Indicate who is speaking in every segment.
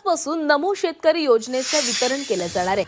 Speaker 1: आजपासून नमो शेतकरी योजनेचे वितरण केले जाणार आहे।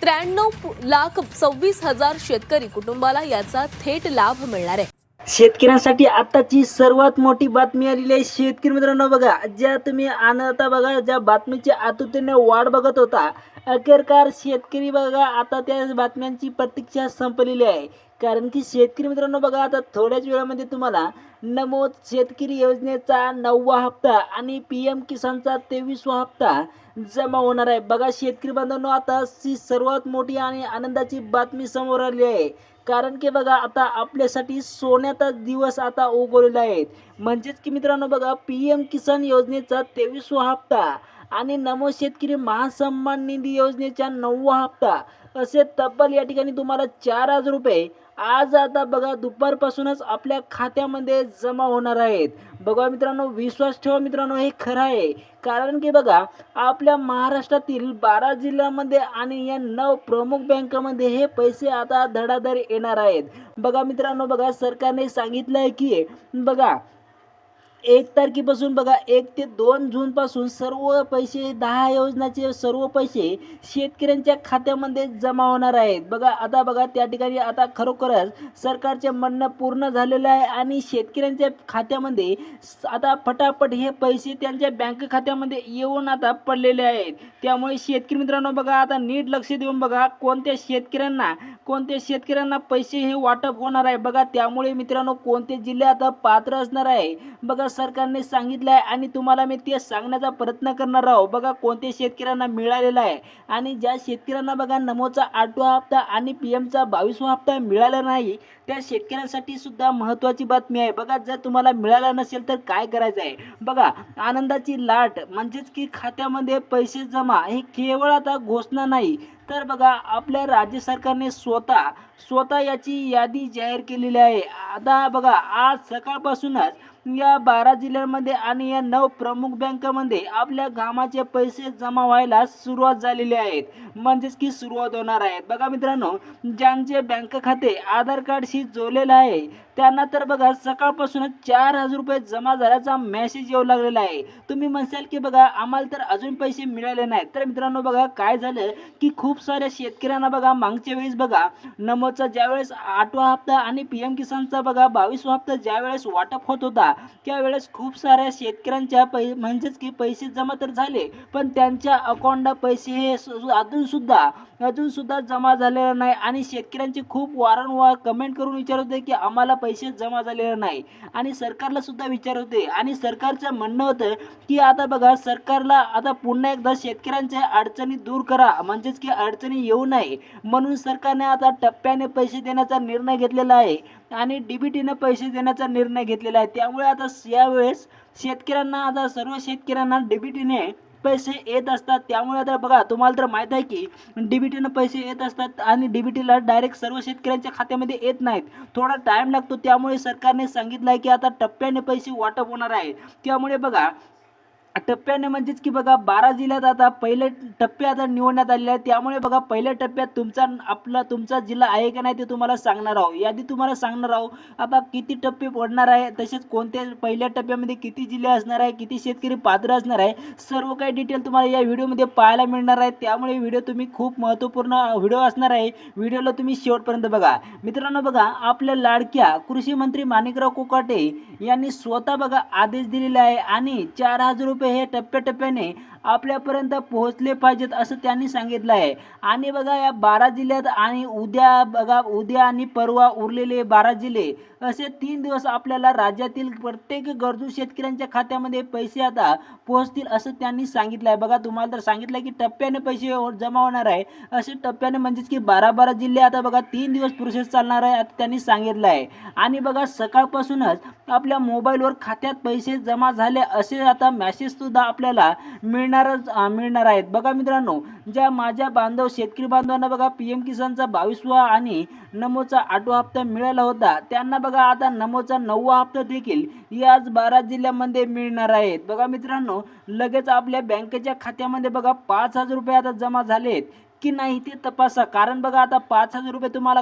Speaker 1: 93,26,000 शेतकरी कुटुंबाला याचा थेट लाभ मिळणार आहे।
Speaker 2: शेतकऱ्यांसाठी आताची सर्वात मोठी बातमी आलेली आहे। शेतकरी मित्रांनो बघा, ज्या तुम्ही आता बघा ज्या बातमीची आतुरतेने वाट बघत होता, अखेरकार शेतकरी बघा आता त्या बातम्यांची प्रतीक्षा संपलेली आहे। कारण की शेतकरी मित्रांनो बघा, आता थोड्याच वेळामध्ये तुम्हाला नमो शेतकरी योजनेचा 9वा हप्ता आणि PM किसानचा 23वा हप्ता जमा होणार आहे। बघा शेतकरी बांधवांनो, आता ही सर्वात मोठी आणि आनंदाची बातमी समोर आली आहे। कारण की बघा आता आपल्यासाठी सोन्याचा दिवस आता उगवलेला आहे। म्हणजेच की मित्रांनो बघा, PM किसान योजनेचा 23वा हप्ता आणि नमो शेतकरी महासन्मान निधी योजनेचा 9वा हप्ता असे तब्बल या ठिकाणी तुम्हाला 4,000 रुपये आज आता बघा दुपारपासूनच आपल्या खात्यामध्ये जमा होणार आहेत। बघा मित्रांनो, विश्वास ठेवा मित्रांनो, हे खरं आहे। कारण की बघा आपल्या महाराष्ट्रातील 12 जिल्ह्यांमध्ये आणि या 9 प्रमुख बँकांमध्ये हे पैसे आता धडाधड येणार आहेत। बघा मित्रांनो बघा, सरकारने सांगितलं आहे की बघा 1 तारखेपासून बघा 1 ते 2 जूनपासून सर्व पैसे 10 योजनाचे सर्व पैसे शेतकऱ्यांच्या खात्यामध्ये जमा होणार आहेत। बघा आता बघा त्या ठिकाणी आता खरोखरच सरकारचे म्हणणं पूर्ण झालेलं आहे आणि शेतकऱ्यांच्या खात्यामध्ये आता फटाफट हे पैसे त्यांच्या बँक खात्यामध्ये येऊन आता पडलेले आहेत। त्यामुळे शेतकरी मित्रांनो बघा आता नीट लक्ष देऊन बघा कोणत्या शेतकऱ्यांना पैसे हे वाटप होणार आहे। बघा त्यामुळे मित्रांनो कोणते जिल्हे आता पात्र असणार आहे बघा सरकारने सांगितलं आहे आणि तुम्हाला मी ते सांगण्याचा प्रयत्न करणार आहोत। बघा कोणत्या शेतकऱ्यांना मिळालेला आहे आणि ज्या शेतकऱ्यांना बघा नमोचा 8वा हप्ता आणि PMचा 22वा हप्ता मिळाला नाही त्या शेतकऱ्यांसाठी सुद्धा महत्त्वाची बातमी आहे। बघा जर तुम्हाला मिळाला नसेल तर काय करायचं आहे, बघा आनंदाची लाट म्हणजेच की खात्यामध्ये पैसे जमा हे केवळ आता घोषणा नाही तर बघा आपल्या राज्य सरकारने स्वतः याची यादी जाहीर केलेली आहे। आता बघा आज सकाळपासूनच या 12 जिल्ह्यांमध्ये आणि या 9 प्रमुख बँकांमध्ये आपल्या कामाचे पैसे जमा व्हायला सुरुवात झालेली आहेत, म्हणजेच की सुरुवात होणार आहे। बघा मित्रांनो, ज्यांचे बँक खाते आधार कार्डशी जोडलेले आहे त्यांना तर बघा सकाळपासूनच 4,000 रुपये जमा झाल्याचा मेसेज येऊ लागलेला आहे। तुम्ही म्हणसाल की बघा आम्हाला तर अजून पैसे मिळाले नाहीत, तर मित्रांनो बघा काय झालं की खूप साऱ्या शेतकऱ्यांना बघा मागच्या वेळेस बघा नमोचा ज्यावेळेस 8वा हप्ता आणि PM किसानचा बघा 22वा हप्ता ज्यावेळेस वाटप होत होता त्यावेळेस खूप साऱ्या शेतकऱ्यांच्या म्हणजेच की पैसे जमा तर झाले पण त्यांच्या अकाउंटला पैसे हे अजून सुद्धा जमा झालेले नाही आणि शेतकऱ्यांची खूप वारंवार कमेंट करून विचारत होते की आम्हाला पैसे जमा झालेले नाही आणि सरकारला सुद्धा विचारत होते आणि सरकारचं म्हणणं होतं की आता बघा सरकारला आता पुन्हा एकदा शेतकऱ्यांच्या अडचणी दूर करा, म्हणजेच की अडचणी येऊ नये म्हणून सरकारने आता टप्प्याने पैसे देण्याचा निर्णय घेतलेला आहे आणि DBTने पैसे देण्याचा निर्णय घेतलेला आहे। त्यामुळे आता यावेळेस सर्व शेतकऱ्यांना DBTने पैसे येत असतात। त्यामुळे आता बघा तुम्हाला तर माहित आहे की DBTने पैसे येत असतात आणि DBTला डायरेक्ट सर्व शेतकऱ्यांच्या खात्यामध्ये येत नाहीत, थोडा टाइम लागतो। त्यामुळे सरकारने सांगितलं आहे की आता टप्प्याने पैसे वाटप होणार आहे। त्यामुळे बघा टप्प्याने म्हणजेच की बघा 12 जिल्ह्यात आता पहिले टप्पे आता निवडण्यात आलेले आहेत। त्यामुळे बघा पहिल्या टप्प्यात तुमचा जिल्हा आहे का नाही ते तुम्हाला सांगणार आहोत, यादी तुम्हाला सांगणार आहोत। आता किती टप्पे पडणार आहे, तसेच कोणत्या पहिल्या टप्प्यामध्ये किती जिल्हे असणार आहे, किती शेतकरी पात्र असणार आहे, सर्व काही डिटेल तुम्हाला या व्हिडिओमध्ये पाहायला मिळणार आहे। त्यामुळे व्हिडिओ तुम्ही खूप महत्त्वपूर्ण व्हिडिओ असणार आहे, व्हिडिओला तुम्ही शेवटपर्यंत बघा। मित्रांनो बघा आपल्या लाडक्या कृषी मंत्री माणिकराव कोकाटे यांनी स्वतः बघा आदेश दिलेले आहे आणि 4,000 रुपये हे टप्प्याटप्प्याने आपल्यापर्यंत पोहोचले पाहिजेत असं त्यांनी सांगितलं आहे। आणि बघा या 12 जिल्ह्यात आणि उद्या आणि परवा उरलेले 12 जिल्हे असे 3 दिवस आपल्याला राज्यातील प्रत्येक गरजू शेतकऱ्यांच्या खात्यामध्ये पैसे आता पोहोचतील असं त्यांनी सांगितलं आहे। बघा तुम्हाला तर सांगितलं की टप्प्याने पैसे जमा होणार आहे, असे टप्प्याने म्हणजेच की 12 जिल्हे आता बघा 3 दिवस प्रोसेस चालणार आहे आता त्यांनी सांगितलं आहे। आणि बघा सकाळपासूनच आपल्या मोबाईलवर खात्यात पैसे जमा झाले असे आता मेसेज सुद्धा आपल्याला मिळणार आहेत। बघा मित्रांनो, ज्या माझ्या शेतकरी बांधवांना बघा PM किसानचा 22वा आणि नमोचा 8वा हप्ता मिळाला होता त्यांना बघा आता नमोचा 9वा हप्ता देखील याच 12 जिल्ह्यांमध्ये मिळणार आहेत। बघा मित्रांनो, लगेच आपल्या बँकेच्या खात्यामध्ये बघा 5,000 रुपये आता जमा झालेत की नाही ते तपासा, कारण बघा आता 5,000 रुपये तुम्हाला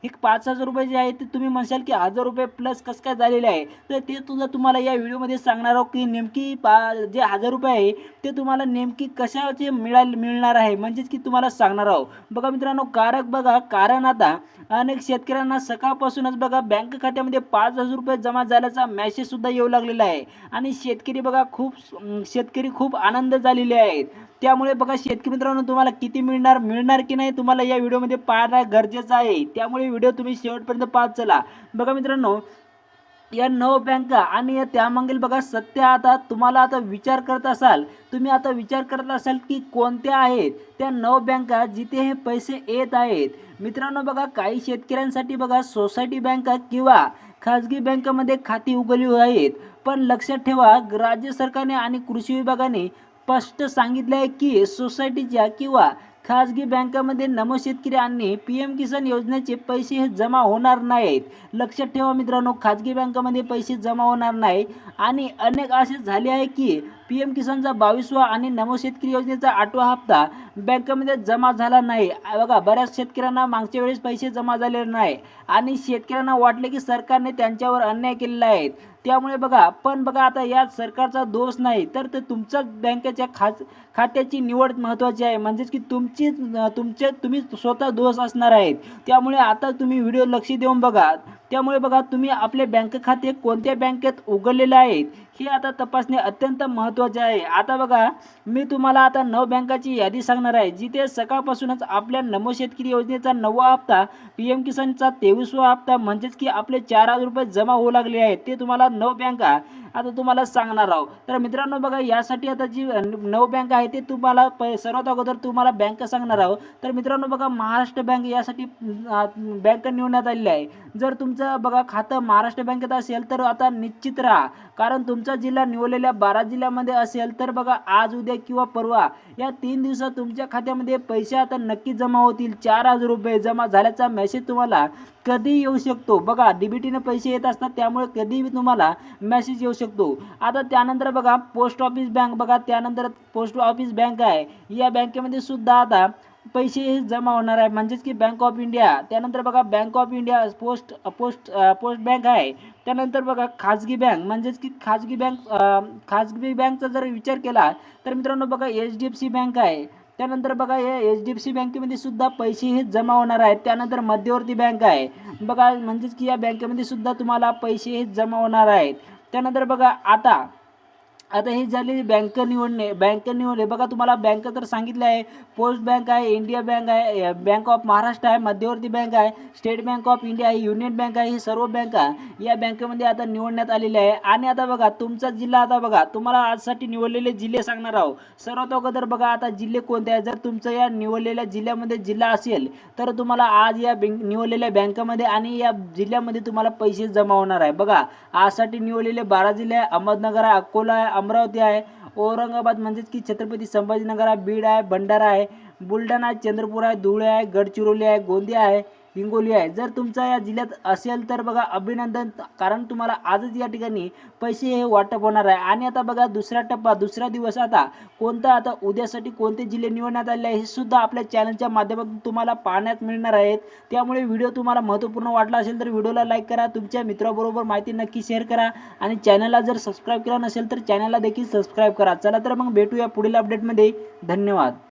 Speaker 2: हे 5,000 रुपये जे आहे ते तुम्ही म्हणशाल की 1,000 रुपये प्लस कसं काय झालेले आहे, तर ते तुझं तुम्हाला या व्हिडिओमध्ये सांगणार आहोत की नेमकी जे 1,000 रुपये आहे ते तुम्हाला नेमकी कशाचे मिळणार आहे, म्हणजेच की तुम्हाला सांगणार आहोत. बघा मित्रांनो, कारण आता अनेक शेतकऱ्यांना सकाळपासूनच बघा बँक खात्यामध्ये 5,000 रुपये जमा झाल्याचा मेसेज सुद्धा येऊ लागलेला आहे आणि शेतकरी खूप आनंद झालेले आहेत. त्यामुळे बघा शेतकरी मित्रांनो, तुम्हाला किती मिळणार की नाही तुम्हाला या व्हिडिओमध्ये पाहणं गरजेचं आहे. त्यामुळे व्हिडिओ तुम्ही शेवटपर्यंत पाहत चला. बघा मित्रांनो, या 9 बँका आणि या त्यामागील बघा सत्य आता तुम्हाला तुम्ही आता विचार करत असाल की कोणत्या आहेत त्या 9 बँका जिथे हे पैसे येत आहेत. मित्रांनो बघा, काही शेतकऱ्यांसाठी बघा सोसायटी बँका किंवा खाजगी बँकामध्ये खाती उघडली आहेत. पण लक्षात ठेवा, राज्य सरकारने आणि कृषी विभागाने स्पष्ट सांगितले आहे की सोसायटीच्या किंवा खाजगी बँकामध्ये नमो शेतकरी आणि PM किसान योजनेचे पैसे हे जमा होणार नाहीत. लक्षात ठेवा मित्रांनो, खाजगी बँकामध्ये पैसे जमा होणार नाही आणि अनेक असे झाले आहे की PM किसानचा 22वा आणि नमो शेतकरी योजनेचा 8वा हप्ता बँकेमध्ये जमा झाला नाही. बघा, बऱ्याच शेतकऱ्यांना मागच्या वेळेस पैसे जमा झालेले नाही आणि शेतकऱ्यांना वाटले की सरकारने त्यांच्यावर अन्याय केलेला आहे. त्यामुळे बघा आता यात सरकारचा दोष नाही, तर ते तुमच्याच बँकेच्या खात्याची निवड महत्त्वाची आहे, म्हणजेच की तुम्ही स्वतः दोष असणार आहेत. त्यामुळे आता तुम्ही व्हिडिओ लक्ष देऊन बघा. त्यामुळे बघा, तुम्ही आपले बँक खाते कोणत्या बँकेत उघडलेले आहेत हे आता तपासणे अत्यंत महत्त्वाचे आहे. आता बघा, मी तुम्हाला आता 9 बँकाची यादी सांगणार आहे जिथे सकाळपासूनच आपल्या नमो शेतकरी योजनेचा 9वा हप्ता, PM किसानचा 23वा हप्ता म्हणजेच की आपले 4,000 रुपये जमा होऊ लागले आहेत. ते तुम्हाला 9 बँका आता तुम्हाला सांगणार आहोत. तर मित्रांनो बघा, यासाठी आता जी 9 बँक आहे ते तुम्हाला सर्वात अगोदर तुम्हाला बँक सांगणार आहोत. तर मित्रांनो बघा, महाराष्ट्र बँक यासाठी बँक निवडण्यात आलेली आहे. जर तुमचं बघा खातं महाराष्ट्र बँकेत असेल तर आता निश्चित राहा, कारण तुमचा जिल्हा निवडलेल्या 12 जिल्ह्यामध्ये असेल तर बघा आज, उद्या किंवा परवा या 3 दिवसात तुमच्या खात्यामध्ये पैसे आता नक्की जमा होतील. 4,000 रुपये जमा झाल्याचा मेसेज तुम्हाला कधी येऊ शकतो. बघा, DBTने पैसे येत असतात, त्यामुळे कधीही तुम्हाला मेसेज येऊ शकतो. आता त्यानंतर बघा पोस्ट ऑफिस बँक आहे. या बँकेमध्ये सुद्धा आता पैसे जमा होणार आहे, म्हणजेच की बँक ऑफ इंडिया. त्यानंतर बघा bank of India post bank आहे. त्यानंतर बघा खाजगी बँक, म्हणजेच की खाजगी बँकचा जर विचार केला तर मित्रांनो बघा HDFC बँक आहे. त्यानंतर बघा या HDFC बँकेमध्ये सुद्धा पैसे हे जमा होणार आहेत. त्यानंतर मध्यवर्ती बँक आहे बघा, म्हणजेच की या बँकेमध्ये सुद्धा तुम्हाला पैसे हे जमा होणार आहेत. त्यानंतर बघा आता ही झाली बँक निवडणे. बघा, तुम्हाला बँक तर सांगितलं आहे. पोस्ट बँक आहे, इंडिया बँक आहे, बँक ऑफ महाराष्ट्र आहे, मध्यवर्ती बँक आहे, स्टेट बँक ऑफ इंडिया आहे, युनियन बँक आहे. ही सर्व बँका या बँकेमध्ये आता निवडण्यात आलेल्या आहे. आणि आता बघा तुमचा जिल्हा, आता बघा तुम्हाला आजसाठी निवडलेले जिल्हे सांगणार आहोत. सर्वात अगोदर बघा आता जिल्हे कोणते आहेत. जर तुमचं या निवडलेल्या जिल्ह्यामध्ये जिल्हा असेल तर तुम्हाला आज या निवडलेल्या बँकेमध्ये आणि या जिल्ह्यामध्ये तुम्हाला पैसे जमा होणार आहे. बघा, आजसाठी निवडलेले 12 जिल्हे आहे. अहमदनगर आहे, अकोला आहे, अमरावती आहे, औरंगाबाद म्हणजेच की छत्रपती संभाजीनगर आहे, बीड आहे, भंडारा आहे, बुलढाणा आहे, चंद्रपूर आहे, धुळे आहे, गडचिरोली आहे, गोंदिया आहे, हिंगोली आहे. जर तुमचा या जिल्ह्यात असेल तर बघा अभिनंदन, कारण तुम्हाला आजच या ठिकाणी पैसे हे वाटप होणार आहे. आणि आता बघा दुसरा दिवस आता उद्यासाठी कोणते जिल्हे निवडण्यात आले आहे हे सुद्धा आपल्या चॅनलच्या माध्यमातून तुम्हाला पाहण्यात मिळणार आहेत. त्यामुळे व्हिडिओ तुम्हाला महत्त्वपूर्ण वाटला असेल तर व्हिडिओला लाईक करा, तुमच्या मित्राबरोबर माहिती नक्की शेअर करा आणि चॅनलला जर सबस्क्राईब केला नसेल तर चॅनलला देखील सबस्क्राईब करा. चला तर मग भेटूया पुढील अपडेटमध्ये. धन्यवाद.